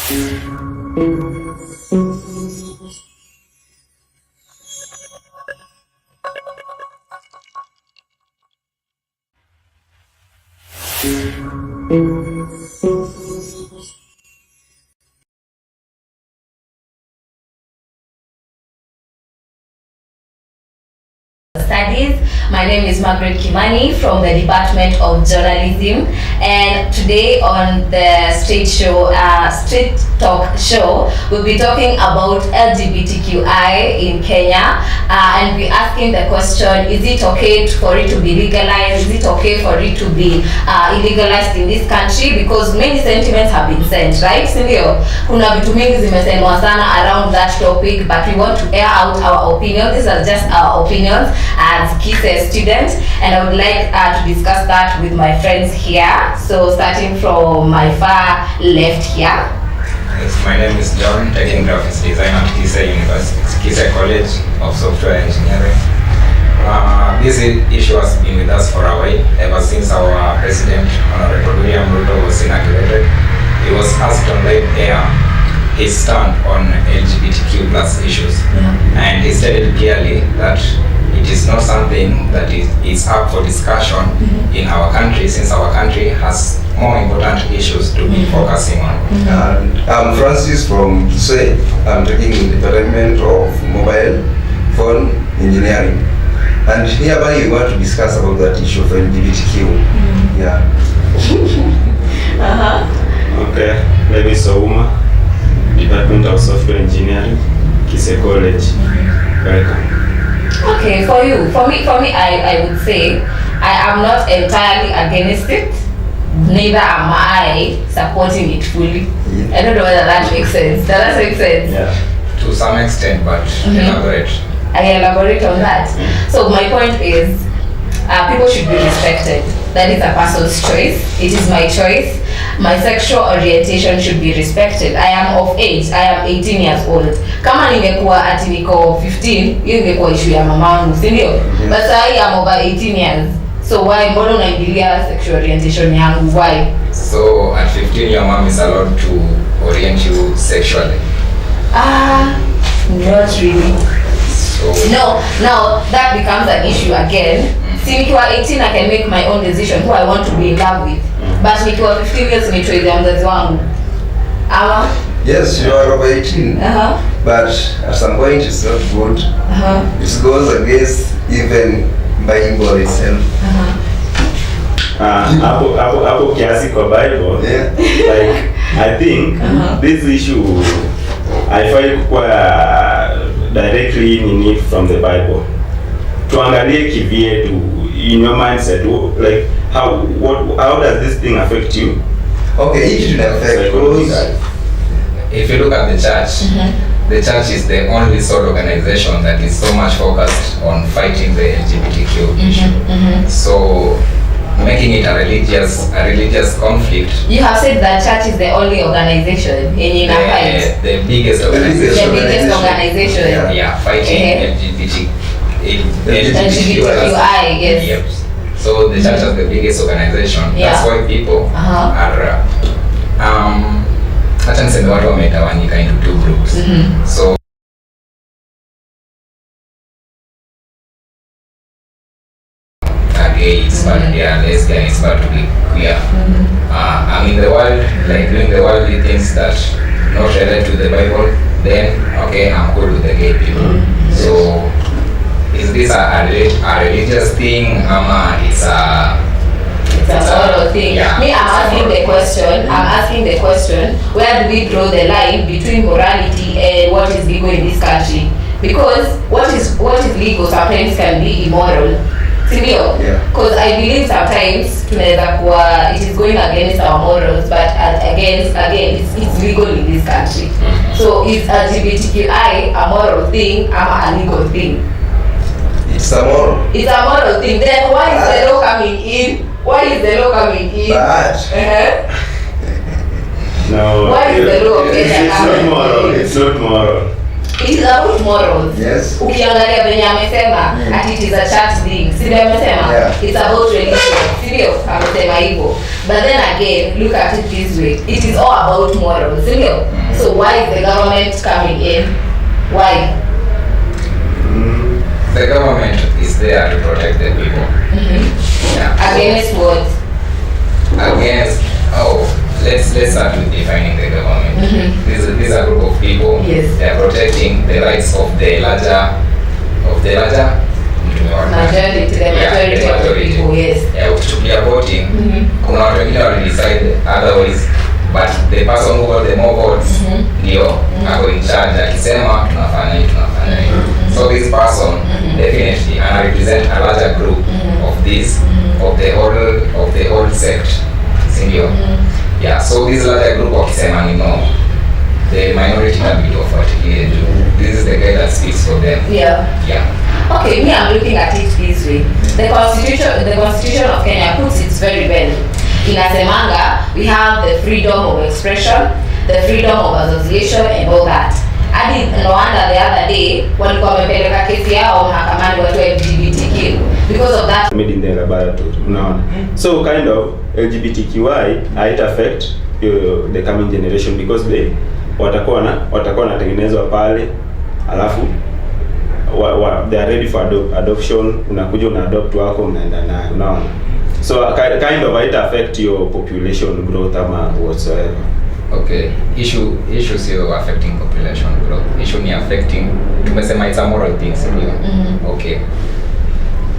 Studies. My name is Margaret Kimani from the Department of Journalism, and today on the Street Talk show, we'll be talking about LGBTQI in Kenya, and we're asking the question: is it okay for it to be legalized? Is it okay for it to be illegalized in this country? Because many sentiments have been sent, right? Sindio, kuna vitu mingi zimesemwa sana around that topic, but we want to air out our opinions. These are just our opinions as KISE students, and I would like to discuss that with my friends here. So starting from my far left here. Yes, my name is John, taking graphics design at KISE College of Software Engineering. This issue has been with us for a while, ever since our President, Honorable William Ruto, was inaugurated. He was asked on live air his stand on LGBTQ plus issues, and he stated clearly that it is not something that is up for discussion in our country, since our country has more important issues to be focusing on. I'm Francis from KISE. I'm taking the Department of Mobile Phone Engineering. And hereby we want to discuss about that issue of LGBTQ. Yeah. Okay, maybe Souma, Department of Software Engineering, KISE College. Welcome. Okay, for me, I would say I am not entirely against it. Neither am I supporting it fully. I don't know whether that makes sense. Does that make sense? Yeah. To some extent, but elaborate. I elaborate on that. So my point is, people should be respected. That is a person's choice. It is my choice. My sexual orientation should be respected. I am of age. I am 18 years old. Kama ningekuwa ati niko 15, hiyo ingekuwa issue ya mamangu, si ndio? But I am over 18 years. So why, mbona unaingilia sexual orientation yangu? Why? So at 15 your mom is allowed to orient you sexually? Not really. So No, now that becomes an issue again. See, nikiwa 18 I can make my own decision who I want to be in love with. But nikiwa 15 years ni choice ya mzazi wangu. Ama? Yes, you are over 18. But at some point it's not good. It goes against even Bible itself. Hapo kiasi kwa Bible. Yeah. Like I think this issue haifai kuwa directly in it from the Bible. Tuangalie kivyetu in your mindset, like how does this thing affect you? Okay, it should affect because if you look at the church, the church is the only sole organization that is so much focused on fighting the LGBTQ issue. So making it a religious conflict. You have said that church is the only organization in fight. The biggest organization. The biggest organization. Yeah, fighting LGBTQI, yes. Yep. So the church is the biggest organization. That's why people are hata niseme watu wametawanyika into two groups. So gays, but they are lesbians, but to be queer. I'm in the world, like doing the worldly things that not related to the Bible, then okay, I'm cool with the gay people. So is this a religious thing? It's a moral thing. Yeah. Me, I'm asking the question, where do we draw the line between morality and what is legal in this country? Because what is legal sometimes can be immoral. Sindio? Because I believe sometimes tunaweza kuwa it is going against our morals, but again it's legal in this country. So is LGBTQI a moral thing or a legal thing? it's a moral. It's a moral thing. Then why is the law coming in? Why is the law coming in? No. Why is the law it's not moral. It's not moral. It is about morals. Yes. Ukiangalia venye amesema ati it is a church thing. Si ndio amesema? Yeah. It's about religion. Si ndio amesema hivyo. But then again, look at it this way. It is all about morals. Si ndio? So why is the government coming in? Why? The government is there to protect the people. Yeah. Against what? Against, let's start with defining the government. These are a group of people. Yes. They are protecting the rights of the larger Majority, the majority of the people, yes. Ukichukulia voting, kuna watu wengine walidecide otherwise, but the person who got the more votes ndio ako in charge, akisema tunafanya hivi. So this person definitely represent a larger group of this of the whole sect, sindio? Yeah, so this larger group wakisema ni no, the minority can be wafuatilie juu this is the guy that speaks for them. Yeah. Okay, me, I'm looking at it this way. The Constitution of Kenya puts it very well. Inasemanga, we have the freedom of expression, the freedom of association and all that. Hadi no wonder the other day walikuwa wamepeleka kesi yao mahakamani watu wa LGBTQ because of that. Made in the laboratory, unaona. So kind of LGBTQI might affect the coming generation because they watakuwa wanatengenezwa pale, alafu they are ready for adoption, unakuja una adopt wako mnaenda naye, unaona. So kind of might affect your population growth ama whatsoever. Okay, issue sio affecting population growth. Issue ni affecting, tumesema it's a moral thing, sio? Okay.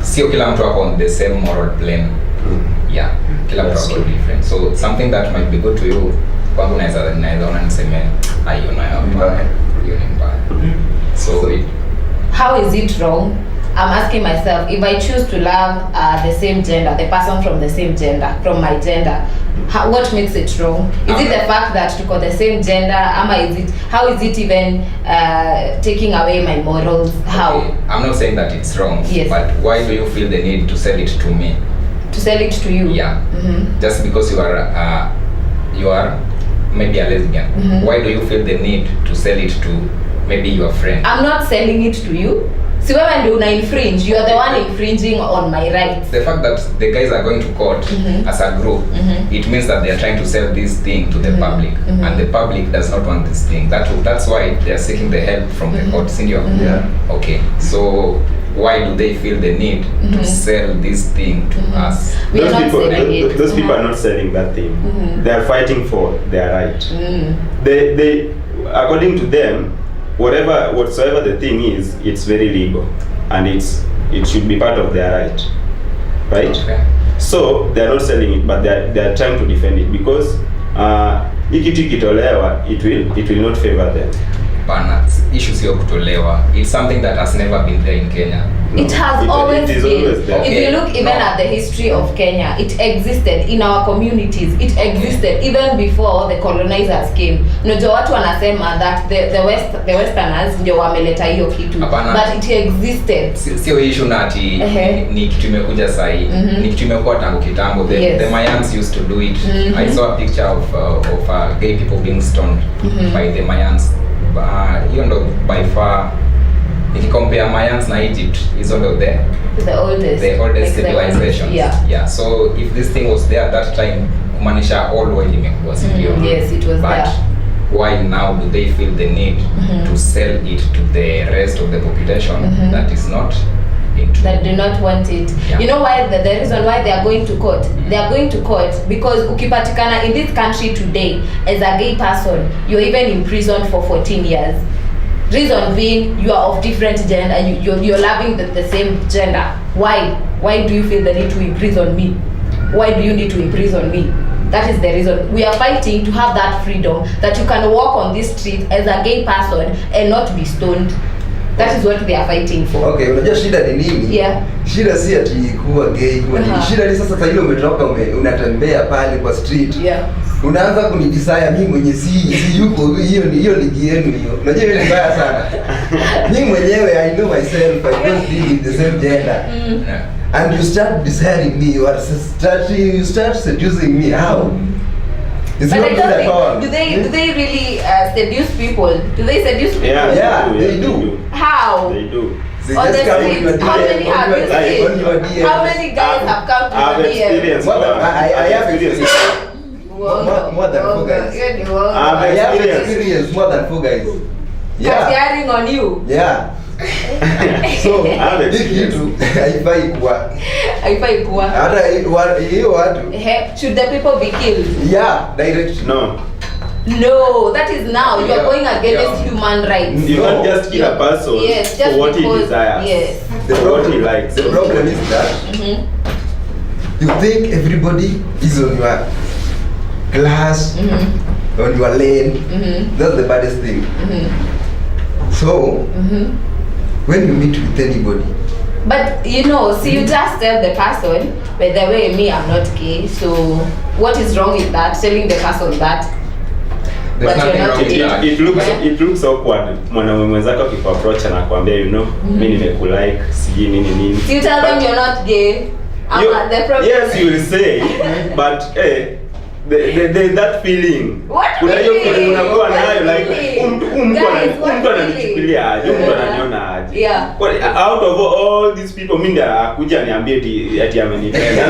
Sio kila mtu ako on the same moral plane. Yeah, kila mtu ako different. So something that might be good to you, kwangu naweza ona niseme hiyo nayo mbaya. Hiyo ni mbaya. So how is it wrong? I'm asking myself, if I choose to love the same gender, the person from the same gender, from my gender, what makes it wrong? Is it the fact that to got the same gender? How is it even taking away my morals? How? Okay. I'm not saying that it's wrong, yes. But why do you feel the need to sell it to me? To sell it to you? Yeah. Just because you are maybe a lesbian. Why do you feel the need to sell it to maybe your friend? I'm not selling it to you. Si wewe ndio una infringe, you are the one infringing on my rights. The fact that the guys are going to court as a group, it means that they are trying to sell this thing to the public, and the public does not want this thing. That's why they are seeking the help from the court, senior. Yeah. Okay, so why do they feel the need to sell this thing to us? Those people are not selling that thing. They are fighting for their right. They according to them, whatsoever the thing is, it's very legal, and it should be part of their right? Okay. So they are not selling it, but they are trying to defend it because ikitu ikitolewa, it will not favor them. Bana, issue sio kutolewa. It's something that has never been there in Kenya. It has always been. Always there. Okay. If you look even at the history of Kenya, it existed in our communities. It existed even before the colonizers came. Unajua watu wanasema that the westerners ndio wameleta hiyo kitu. But it existed. Sio issue na ati ni kitu imekuja sahi. Ni kitu imekuwa tangu kitambo. The Mayans used to do it. I saw a picture of gay people being stoned by the Mayans. Hiyo ndo by far, if you compare Mayans na Egypt, is one of the oldest civilizations. Yeah. So if this thing was there at that time, kumanisha all world imekuwa sio. Yes, it was there. But why now do they feel the need to sell it to the rest of the population that is not into, that do not want it? You know why? The reason why they are going to court. They are going to court because ukipatikana in this country today as a gay person, you're even imprisoned for 14 years. Reason being, you are of different gender and you're loving the same gender. Why do you feel the need to imprison me? Why do you need to imprison me? That is the reason. We are fighting to have that freedom, that you can walk on this street as a gay person and not be stoned. That is what they are fighting for. Okay, unajua shida ni nini? Yeah. Shida si ati kuwa gay, kuwa nini. Shida ni sasa ile umetoka unatembea pale kwa street. Yeah. Unaanza kunidesire mimi mwenye si yuko hiyo ligi yenu hiyo. Unajua ile mbaya sana. Mimi mwenyewe I know myself, I don't deal with the same gender. And you start desiring me, you start seducing me. How? It's But not I good at all. don't think, do they really seduce people? Do they seduce people? Yeah, they do. How? They do. They On just the come on streets, your how many DM, have you on your seen? DM. How many guys have come to I've your DM? experienced More than- that. I have experienced More than 4 guys. I've I have experienced. experienced more than 4 guys. Yeah. Carrying on you. Yeah. So, I've hii experienced. kitu haifai kuwa. Haifai kuwa. Hata hiyo watu. Should the people be killed? Yeah, direct. No. No, that is now. You are Yeah. going against Yeah. human rights. You can't just kill a person Yes, just for what he because- desires. yes. For what he likes. The problem is that you think everybody is on your class, on your lane. That's the baddest thing. So, when you meet with anybody, But you know, see, you just tell the person, by the way, me, I'm not gay. So what is wrong with that? Telling the person that. There's But nothing you're not wrong with gay. that. It looks awkward. Mwanaume mwenzako akikuapproach anakuambia mimi nimekulike, sijui nini. You tell them But you're not gay. The problem. yes, you will say, but there's that feeling. What Kuna hiyo feeling? feeling unakuwa What nayo like feeling? mtu Guys, what ananichukulia aje, feeling? mtu ananiona aje. Yeah. Out of all these people, mimi ndio akuja niambie ati amenipenda.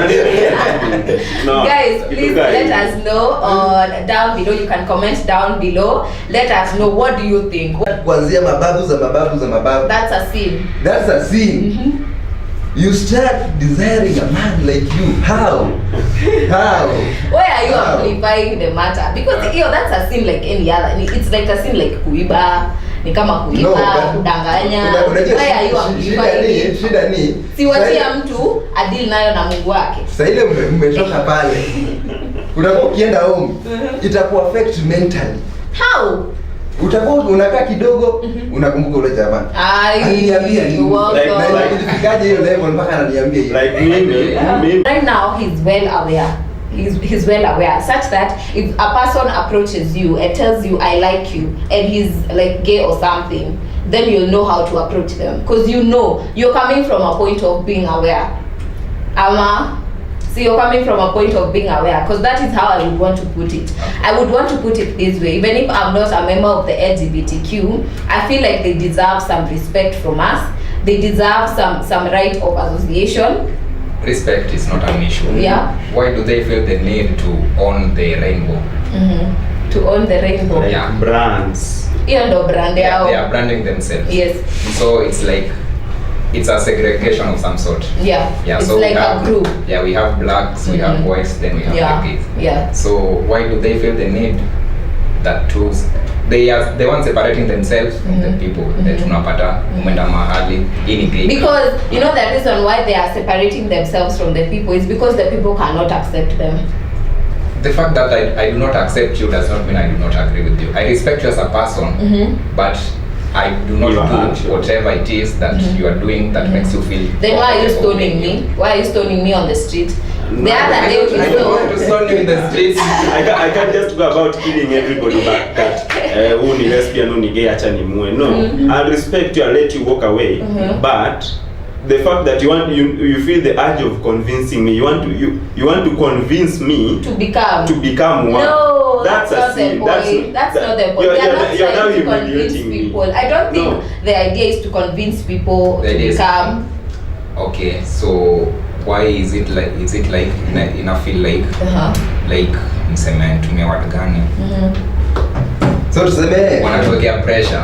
No. Guys, please let us know on down below. You can comment down below. Let us know, what do you think? kuanzia mababu za mababu za mababu. That's a sin. That's a sin. You start desiring a man like you. How? How? Why are you How? amplifying the matter? Because that's a sin like any other. It's like a sin like kuiba. Ni kama kuiba, kudanganya. Why are you amplifying it? Shida ni Siwatia mtu adili nayo na Mungu wake. sasa ile mmetoka pale. Utakuwa ukienda home, itakuwa affect mentally. How? Utakuwa unakaa kidogo, unakumbuka ule jamaa. Aliniambia nini? Like- Ilifikaje hiyo level mpaka ananiambia hiyo? Like mimi. Right now he's well aware. He's well aware such that if a person approaches you and tells you I like you and he's like gay or something, then you'll know how to approach them, because you know you're coming from a point of being aware. So you're coming from a point of being aware, because that is how I would want to put it. I would want to put it this way: even if I'm not a member of the LGBTQ, I feel like they deserve some respect from us. They deserve some right of association. Respect is not an issue. Yeah. Why do they feel the need to own the rainbow? To own the rainbow. Yeah. Brands. Hiyo ndo brand yao. They are branding themselves. Yes. So it's like it's a segregation of some sort. Yeah. Yeah. It's So like we have, a group. Yeah, we have blacks, we have whites, then we have Yeah. the gays. Yeah. So why do they feel the need that they are the ones separating themselves from the people that tunapata umeenda mahali hii ni gay? Because you know the reason why they are separating themselves from the people is because the people cannot accept them. The fact that I do not accept you does not mean I do not agree with you. I respect you as a person, but I do not You are do actually. whatever it is that you are doing that makes you feel. Then why are you comfortable stoning being you. me? Why are you stoning me on the street? The No, other I day don't, we I don't want to saw. stone you in the streets. I can't just go about killing everybody back that who ni lesbian, who ni gay, acha nimue. No, I'll respect you, I'll let you walk away. But the fact that you feel the urge of convincing me, you want to convince me To become one. No, that's a not the sin. point. That's not the point. They are not you're now trying to convince humiliating me. people. I don't think No. the idea is to convince people The to idea is- become. Okay, so why is it like ina feel like mseme tumia watu gani? So tuseme Wanatuwekea pressure.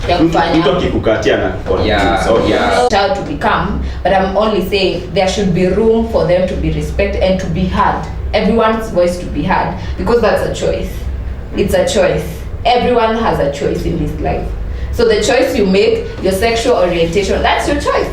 Ya kufanya. Mtu akikukatia na Yeah, so yeah. Child to become, but I'm only saying there should be room for them to be respected and to be heard. Everyone's voice to be heard, because that's a choice. It's a choice. Everyone has a choice in this life. So the choice you make, your sexual orientation, that's your choice.